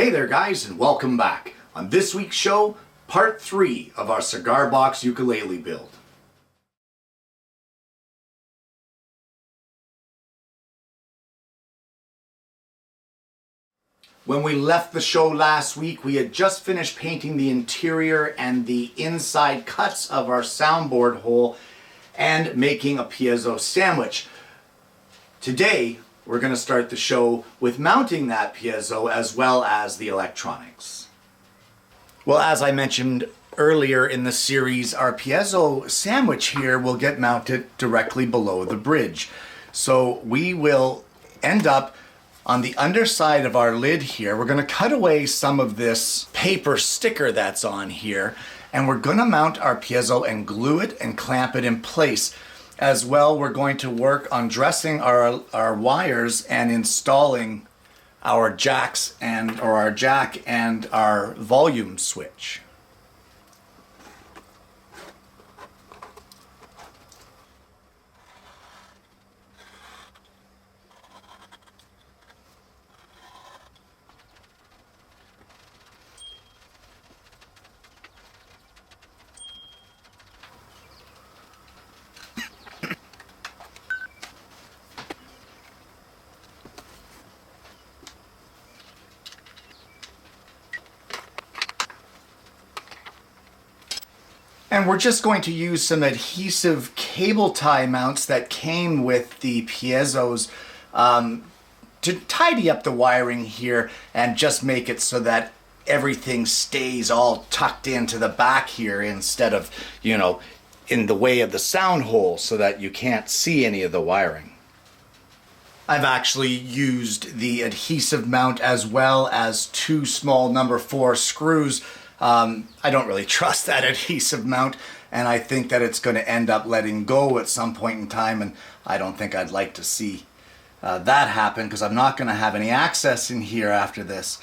Hey there guys, and welcome back. On this week's show, part 3 of our cigar box ukulele build. When we left the show last week, we had just finished painting the interior and the inside cuts of our soundboard hole and making a piezo sandwich. Today, we're going to start the show with mounting that piezo as well as the electronics. Well, as I mentioned earlier in the series, our piezo sandwich here will get mounted directly below the bridge. So we will end up on the underside of our lid here. We're going to cut away some of this paper sticker that's on here, and we're going to mount our piezo and glue it and clamp it in place. As well, we're going to work on dressing our wires and installing our jack and our volume switch. And we're just going to use some adhesive cable tie mounts that came with the piezos to tidy up the wiring here and just make it so that everything stays all tucked into the back here instead of, you know, in the way of the sound hole so that you can't see any of the wiring. I've actually used the adhesive mount as well as 2 small number 4 screws. I don't really trust that adhesive mount, and I think that it's going to end up letting go at some point in time, and I don't think I'd like to see that happen because I'm not going to have any access in here after this.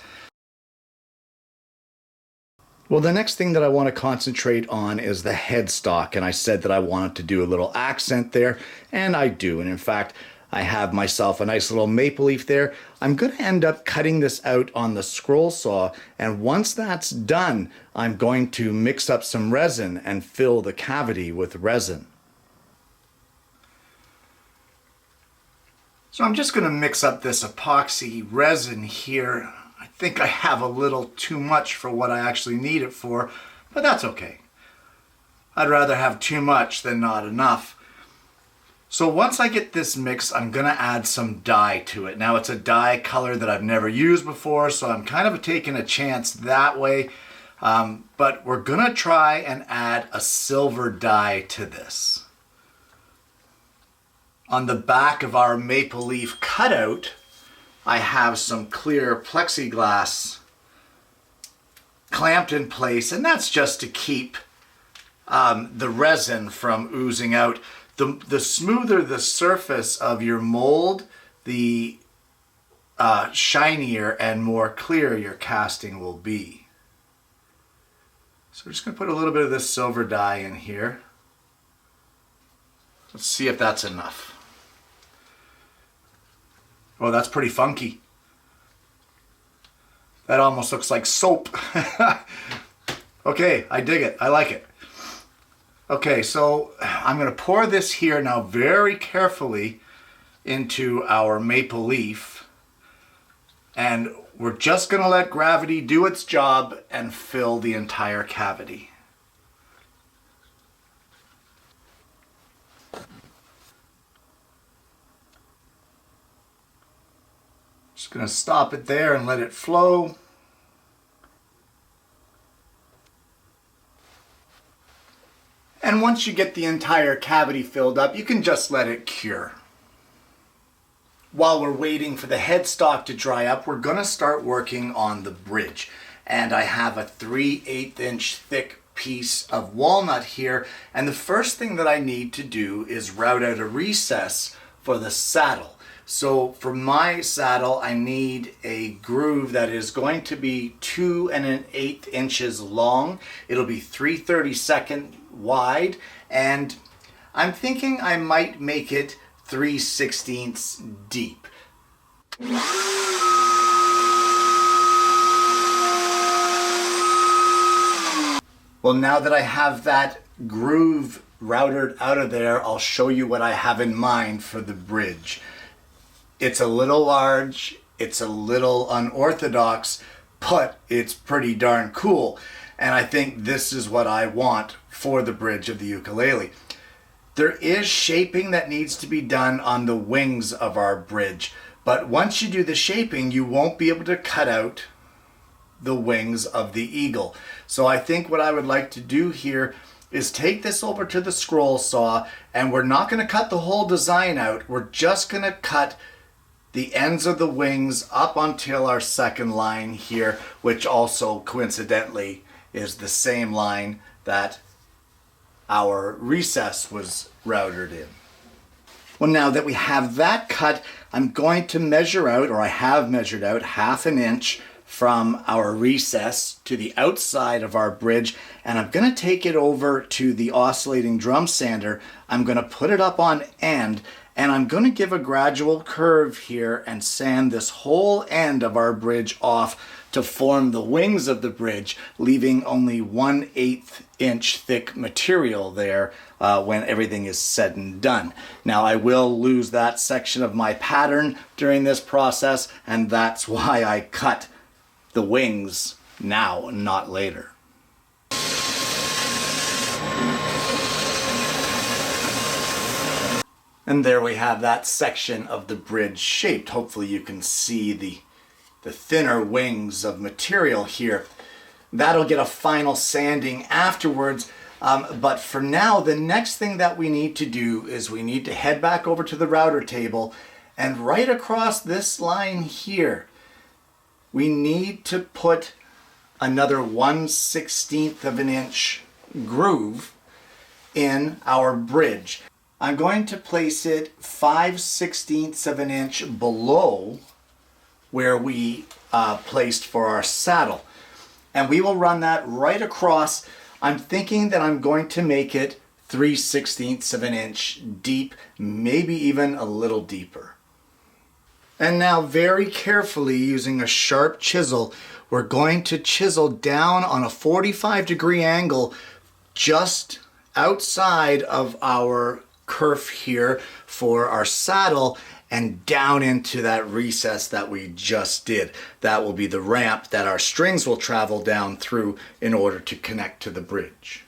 Well, the next thing that I want to concentrate on is the headstock, and I said that I wanted to do a little accent there, and I do. And in fact, I have myself a nice little maple leaf there. I'm going to end up cutting this out on the scroll saw, and once that's done, I'm going to mix up some resin and fill the cavity with resin. So I'm just going to mix up this epoxy resin here. I think I have a little too much for what I actually need it for, but that's okay. I'd rather have too much than not enough. So once I get this mixed, I'm going to add some dye to it. Now it's a dye color that I've never used before, so I'm kind of taking a chance that way. But we're going to try and add a silver dye to this. On the back of our maple leaf cutout, I have some clear plexiglass clamped in place, and that's just to keep the resin from oozing out. The smoother the surface of your mold, the shinier and more clear your casting will be. So we're just going to put a little bit of this silver dye in here. Let's see if that's enough. Oh, that's pretty funky. That almost looks like soap. Okay, I dig it. I like it. Okay, so I'm going to pour this here now very carefully into our maple leaf, and we're just going to let gravity do its job and fill the entire cavity. Just going to stop it there and let it flow. And once you get the entire cavity filled up, you can just let it cure. While we're waiting for the headstock to dry up, we're going to start working on the bridge. And I have a 3/8 inch thick piece of walnut here. And the first thing that I need to do is route out a recess for the saddle. So for my saddle, I need a groove that is going to be 2 1/8 inches long. It'll be 3/32 wide, and I'm thinking I might make it 3/16 deep. Well, now that I have that groove routed out of there, I'll show you what I have in mind for the bridge. It's a little large, it's a little unorthodox, but it's pretty darn cool. And I think this is what I want for the bridge of the ukulele. There is shaping that needs to be done on the wings of our bridge, but once you do the shaping, you won't be able to cut out the wings of the eagle. So I think what I would like to do here is take this over to the scroll saw, and we're not going to cut the whole design out. We're just going to cut the ends of the wings up until our second line here, which also coincidentally is the same line that our recess was routed in. Well, now that we have that cut, I'm going to measure out, or I have measured out, 1/2 inch from our recess to the outside of our bridge, and I'm going to take it over to the oscillating drum sander. I'm going to put it up on end, and I'm going to give a gradual curve here and sand this whole end of our bridge off to form the wings of the bridge, leaving only 1/8 inch thick material there when everything is said and done. Now, I will lose that section of my pattern during this process, and that's why I cut the wings now, not later. And there we have that section of the bridge shaped. Hopefully you can see the thinner wings of material here. That'll get a final sanding afterwards. But for now, the next thing that we need to do is we need to head back over to the router table, and right across this line here, we need to put another 1/16 of an inch groove in our bridge. I'm going to place it 5/16 of an inch below where we placed for our saddle. And we will run that right across. I'm thinking that I'm going to make it 3/16 of an inch deep, maybe even a little deeper. And now, very carefully, using a sharp chisel, we're going to chisel down on a 45-degree angle just outside of our kerf here for our saddle and down into that recess that we just did. That will be the ramp that our strings will travel down through in order to connect to the bridge.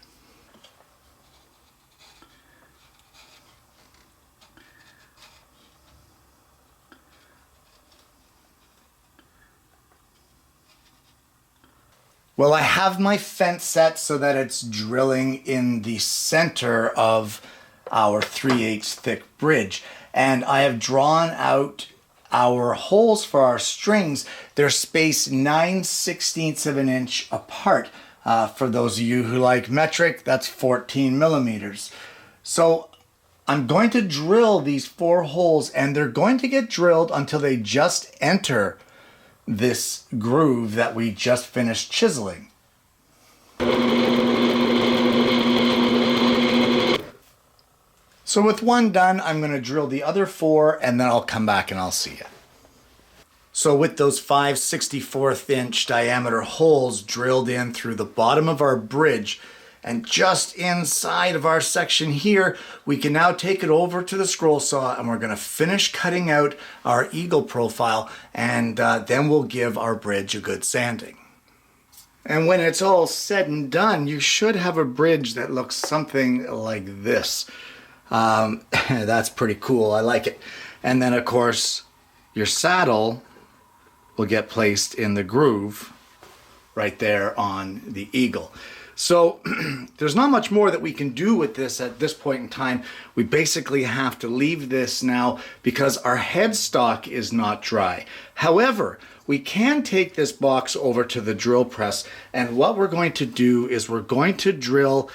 Well, I have my fence set so that it's drilling in the center of our 3/8 thick bridge. And I have drawn out our holes for our strings. They're spaced 9/16 of an inch apart. For those of you who like metric, that's 14 millimeters. So I'm going to drill these 4 holes, and they're going to get drilled until they just enter this groove that we just finished chiseling. So with one done, I'm going to drill the other 4, and then I'll come back and I'll see you. So with those 5/64 inch diameter holes drilled in through the bottom of our bridge and just inside of our section here, we can now take it over to the scroll saw, and we're going to finish cutting out our eagle profile, and then we'll give our bridge a good sanding. And when it's all said and done, you should have a bridge that looks something like this. That's pretty cool. I like it. And then, of course, your saddle will get placed in the groove right there on the eagle. So there's not much more that we can do with this at this point in time. We basically have to leave this now because our headstock is not dry. However, we can take this box over to the drill press, and what we're going to do is we're going to drill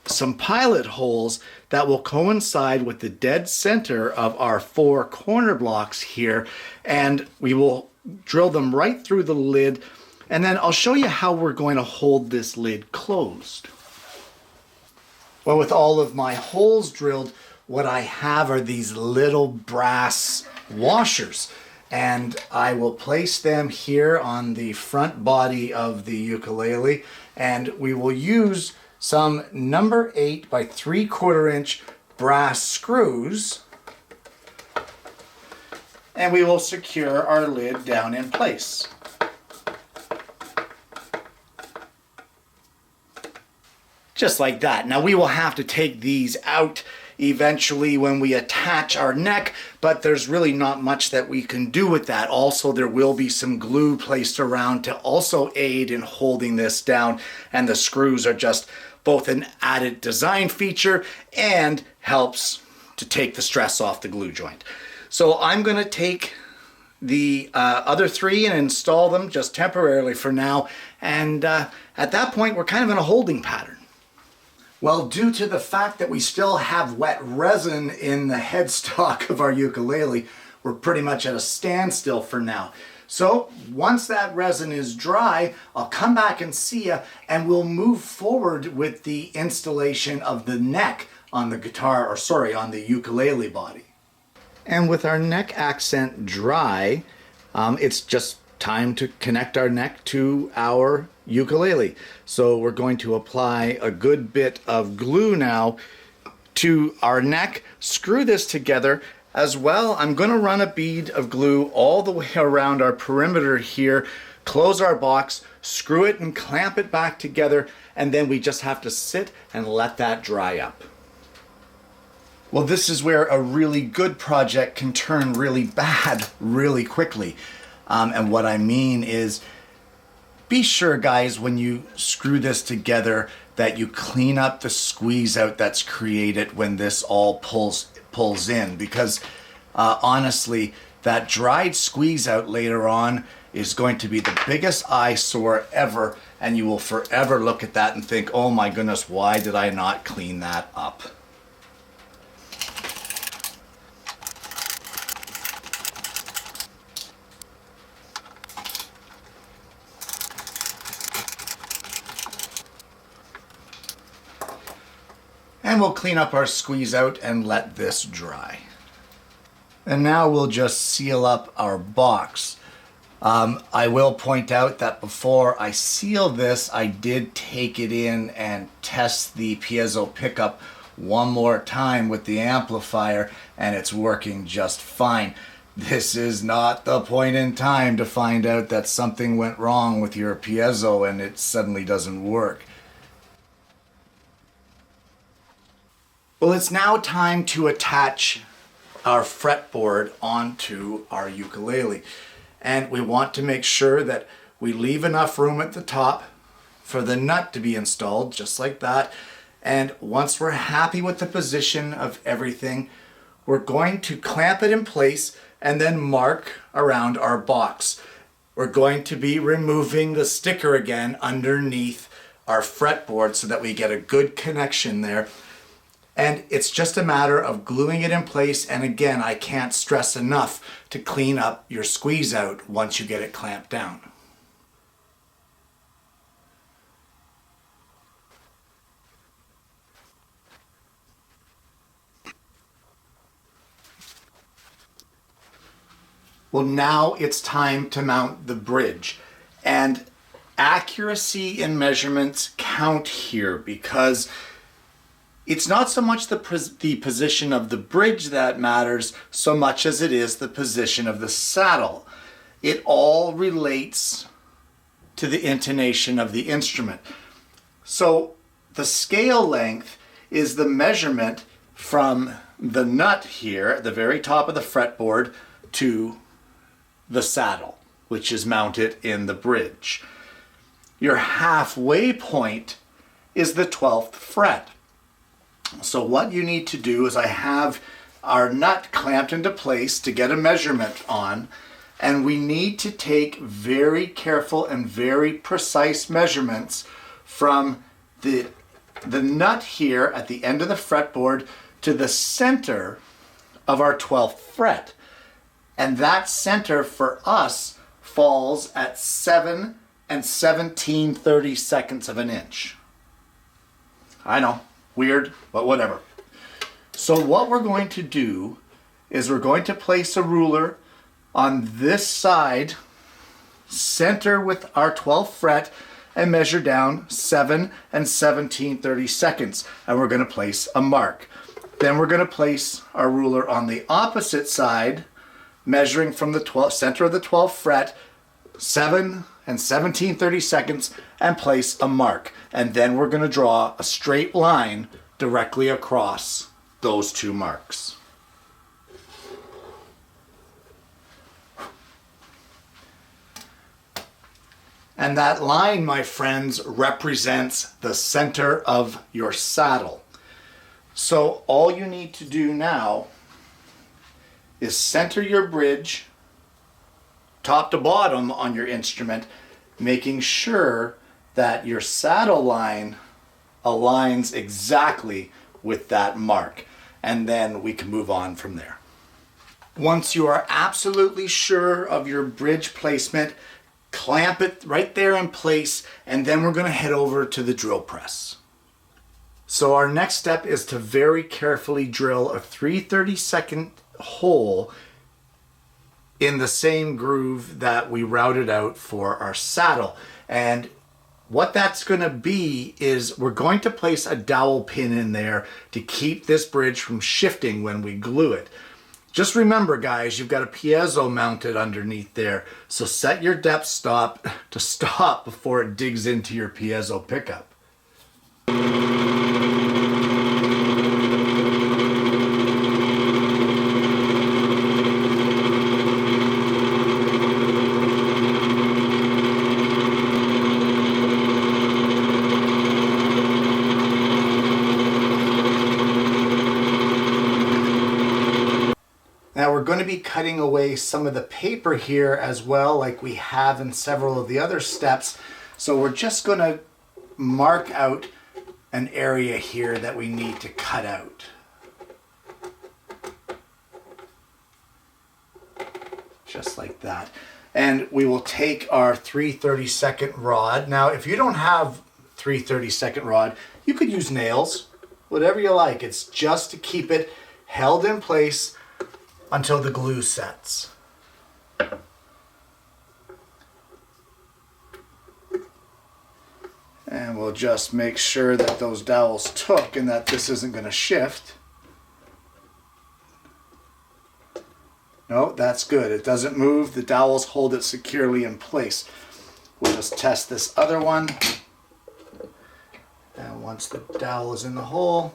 some pilot holes that will coincide with the dead center of our 4 corner blocks here, and we will drill them right through the lid, and then I'll show you how we're going to hold this lid closed. Well, with all of my holes drilled, what I have are these little brass washers. and I will place them here on the front body of the ukulele, and we will use some number 8 by 3/4 inch brass screws, and we will secure our lid down in place. Just like that. Now we will have to take these out eventually when we attach our neck, but there's really not much that we can do with that. Also, there will be some glue placed around to also aid in holding this down, and the screws are just both an added design feature and helps to take the stress off the glue joint. So I'm going to take the other 3 and install them just temporarily for now, and at that point we're kind of in a holding pattern. Well, due to the fact that we still have wet resin in the headstock of our ukulele, we're pretty much at a standstill for now. So once that resin is dry, I'll come back and see you, and we'll move forward with the installation of the neck on the guitar, or sorry, on the ukulele body. And with our neck accent dry, it's just time to connect our neck to our ukulele. So we're going to apply a good bit of glue now to our neck, screw this together. As well, I'm going to run a bead of glue all the way around our perimeter here, close our box, screw it and clamp it back together, and then we just have to sit and let that dry up. Well, this is where a really good project can turn really bad really quickly. And what I mean is, be sure, guys, when you screw this together, that you clean up the squeeze out that's created when this all pulls in, because honestly, that dried squeeze out later on is going to be the biggest eyesore ever, and you will forever look at that and think, oh my goodness, why did I not clean that up? And we'll clean up our squeeze out and let this dry. And now we'll just seal up our box. I will point out that before I seal this, I did take it in and test the Piezo Pickup one more time with the amplifier, and it's working just fine. This is not the point in time to find out that something went wrong with your piezo and it suddenly doesn't work. Well, it's now time to attach our fretboard onto our ukulele. And we want to make sure that we leave enough room at the top for the nut to be installed, just like that. And once we're happy with the position of everything, we're going to clamp it in place and then mark around our box. We're going to be removing the sticker again underneath our fretboard so that we get a good connection there. And it's just a matter of gluing it in place, and again, I can't stress enough to clean up your squeeze out once you get it clamped down. Well, now it's time to mount the bridge, and accuracy in measurements count here, because it's not so much the position of the bridge that matters so much as it is the position of the saddle. It all relates to the intonation of the instrument. So the scale length is the measurement from the nut here at the very top of the fretboard to the saddle, which is mounted in the bridge. Your halfway point is the 12th fret. So what you need to do is, I have our nut clamped into place to get a measurement on, and we need to take very careful and very precise measurements from the nut here at the end of the fretboard to the center of our 12th fret. And that center for us falls at 7 17/32 of an inch. I know. Weird, but whatever. So what we're going to do is we're going to place a ruler on this side, center with our 12th fret, and measure down 7 and 17/32, and we're going to place a mark. Then we're going to place our ruler on the opposite side, measuring from the center of the 12th fret, 7 and 17/32, and place a mark. And then we're going to draw a straight line directly across those two marks. And that line, my friends, represents the center of your saddle. So all you need to do now is center your bridge top to bottom on your instrument, making sure that your saddle line aligns exactly with that mark. And then we can move on from there. Once you are absolutely sure of your bridge placement, clamp it right there in place, and then we're going to head over to the drill press. So our next step is to very carefully drill a 3/32 hole in the same groove that we routed out for our saddle. And what that's going to be is we're going to place a dowel pin in there to keep this bridge from shifting when we glue it. Just remember, guys, you've got a piezo mounted underneath there, so set your depth stop to stop before it digs into your piezo pickup. Now we're going to be cutting away some of the paper here as well, like we have in several of the other steps. So we're just going to mark out an area here that we need to cut out. Just like that. And we will take our 3/32 rod. Now if you don't have 3/32 rod, you could use nails, whatever you like. It's just to keep it held in place until the glue sets. And we'll just make sure that those dowels took and that this isn't going to shift. No, that's good. It doesn't move. The dowels hold it securely in place. We'll just test this other one. And once the dowel is in the hole,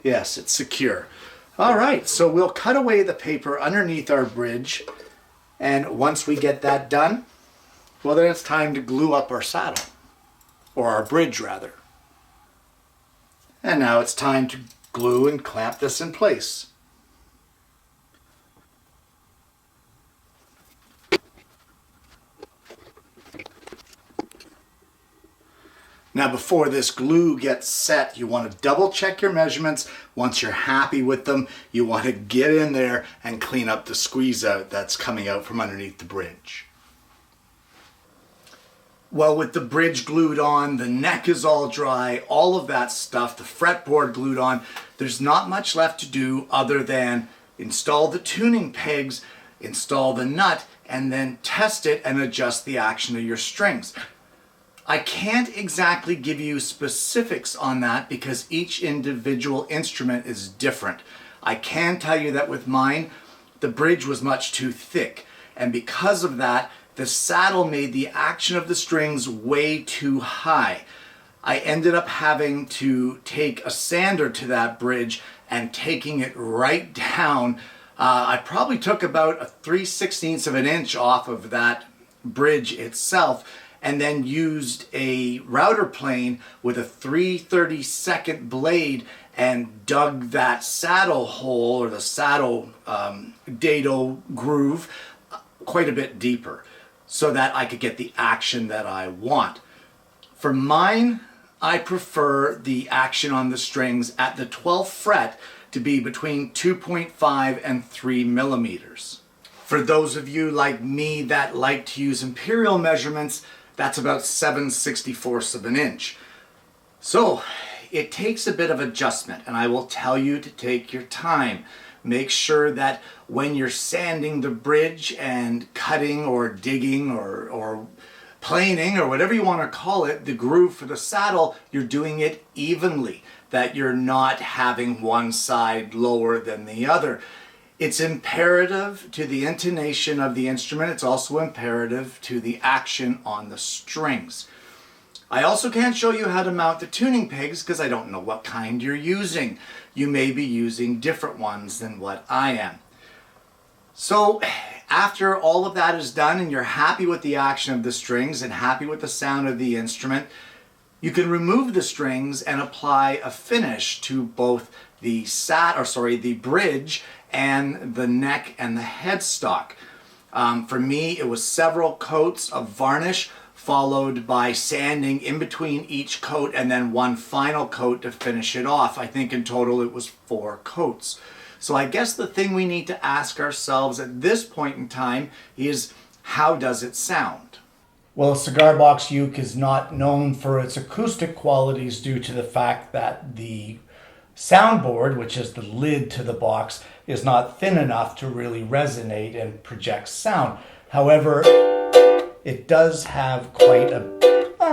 yes, it's secure. All right, so we'll cut away the paper underneath our bridge, and once we get that done, well, then it's time to glue up our saddle, or our bridge rather. And now it's time to glue and clamp this in place. Now before this glue gets set, you want to double check your measurements. Once you're happy with them, you want to get in there and clean up the squeeze out that's coming out from underneath the bridge. Well, with the bridge glued on, the neck is all dry, all of that stuff, the fretboard glued on, there's not much left to do other than install the tuning pegs, install the nut, and then test it and adjust the action of your strings. I can't exactly give you specifics on that because each individual instrument is different. I can tell you that with mine, the bridge was much too thick, and because of that, the saddle made the action of the strings way too high. I ended up having to take a sander to that bridge and taking it right down. I probably took about a 3/16 of an inch off of that bridge itself, and then used a router plane with a 3/32 blade and dug that saddle hole or the saddle dado groove quite a bit deeper so that I could get the action that I want. For mine, I prefer the action on the strings at the 12th fret to be between 2.5 and 3 millimeters. For those of you like me that like to use imperial measurements, that's about 7/64 of an inch. So it takes a bit of adjustment, and I will tell you to take your time. Make sure that when you're sanding the bridge and cutting or digging or planing or whatever you want to call it, the groove for the saddle, you're doing it evenly, that you're not having one side lower than the other. It's imperative to the intonation of the instrument. It's also imperative to the action on the strings. I also can't show you how to mount the tuning pegs because I don't know what kind you're using. You may be using different ones than what I am. So after all of that is done and you're happy with the action of the strings and happy with the sound of the instrument, you can remove the strings and apply a finish to both the bridge and the neck and the headstock. For me, it was several coats of varnish followed by sanding in between each coat and then one final coat to finish it off. I think in total it was 4 coats. So I guess the thing we need to ask ourselves at this point in time is, how does it sound? Well, a cigar box uke is not known for its acoustic qualities due to the fact that the soundboard, which is the lid to the box, is not thin enough to really resonate and project sound. However, it does have quite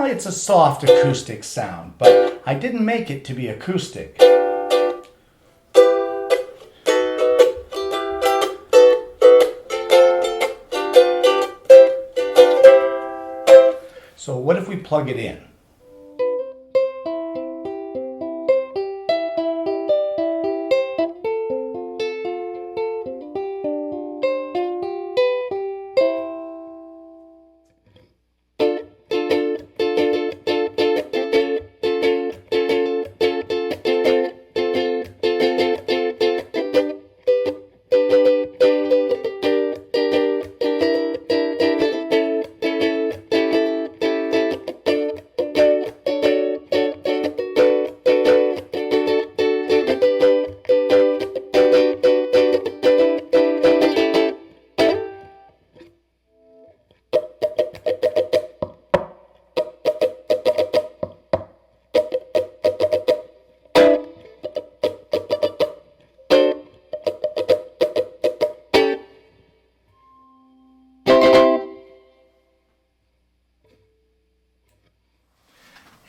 it's a soft acoustic sound, but I didn't make it to be acoustic. So what if we plug it in?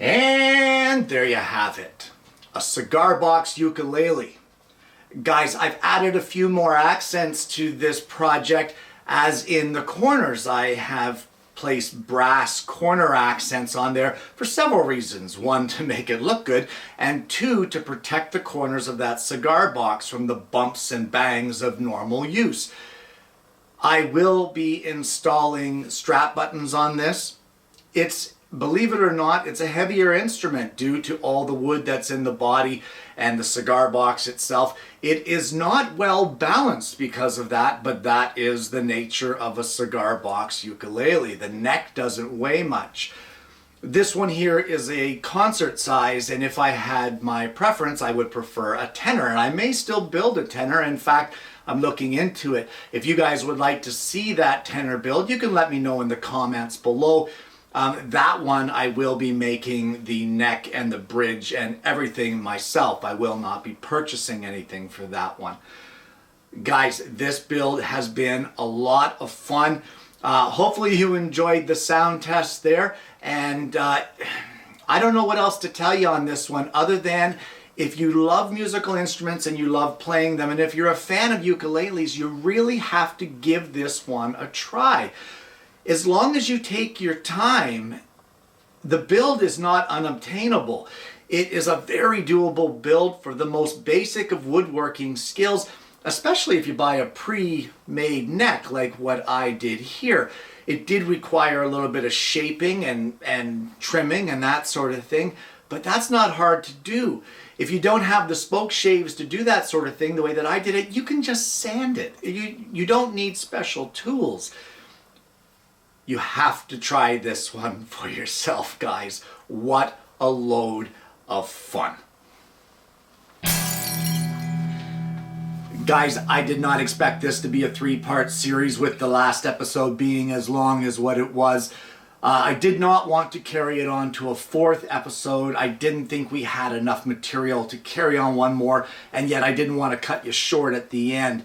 And there you have it, a cigar box ukulele. Guys, I've added a few more accents to this project, as in the corners I have placed brass corner accents on there for several reasons. 1, to make it look good, and 2, to protect the corners of that cigar box from the bumps and bangs of normal use. I will be installing strap buttons on this. Believe it or not, it's a heavier instrument due to all the wood that's in the body and the cigar box itself. It is not well balanced because of that, but that is the nature of a cigar box ukulele. The neck doesn't weigh much. This one here is a concert size, and if I had my preference, I would prefer a tenor, and I may still build a tenor. In fact, I'm looking into it. If you guys would like to see that tenor build, you can let me know in the comments below. That one I will be making the neck and the bridge and everything myself. I will not be purchasing anything for that one. Guys, this build has been a lot of fun. Hopefully you enjoyed the sound test there, and I don't know what else to tell you on this one other than, if you love musical instruments and you love playing them, and if you're a fan of ukuleles, you really have to give this one a try. As long as you take your time, the build is not unobtainable. It is a very doable build for the most basic of woodworking skills, especially if you buy a pre-made neck like what I did here. It did require a little bit of shaping and trimming and that sort of thing, but that's not hard to do. If you don't have the spoke shaves to do that sort of thing the way that I did it, you can just sand it. You don't need special tools. You have to try this one for yourself, guys. What a load of fun. Guys, I did not expect this to be a 3-part series, with the last episode being as long as what it was. I did not want to carry it on to a 4th episode. I didn't think we had enough material to carry on one more, and yet I didn't want to cut you short at the end.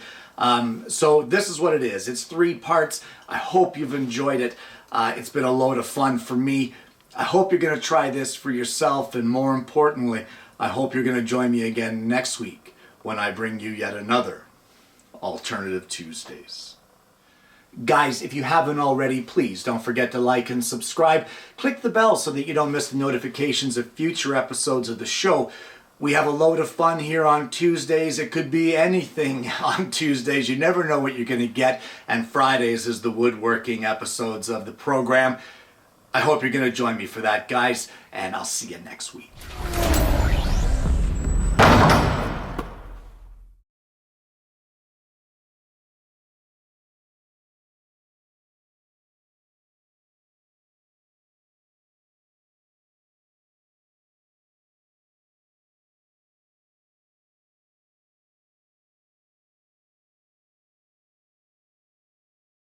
So this is what it is. It's 3 parts. I hope you've enjoyed it. It's been a load of fun for me. I hope you're going to try this for yourself, and more importantly, I hope you're going to join me again next week when I bring you yet another Alternative Tuesdays. Guys, if you haven't already, please don't forget to like and subscribe. Click the bell so that you don't miss the notifications of future episodes of the show. We have a load of fun here on Tuesdays. It could be anything on Tuesdays. You never know what you're going to get. And Fridays is the woodworking episodes of the program. I hope you're going to join me for that, guys, and I'll see you next week.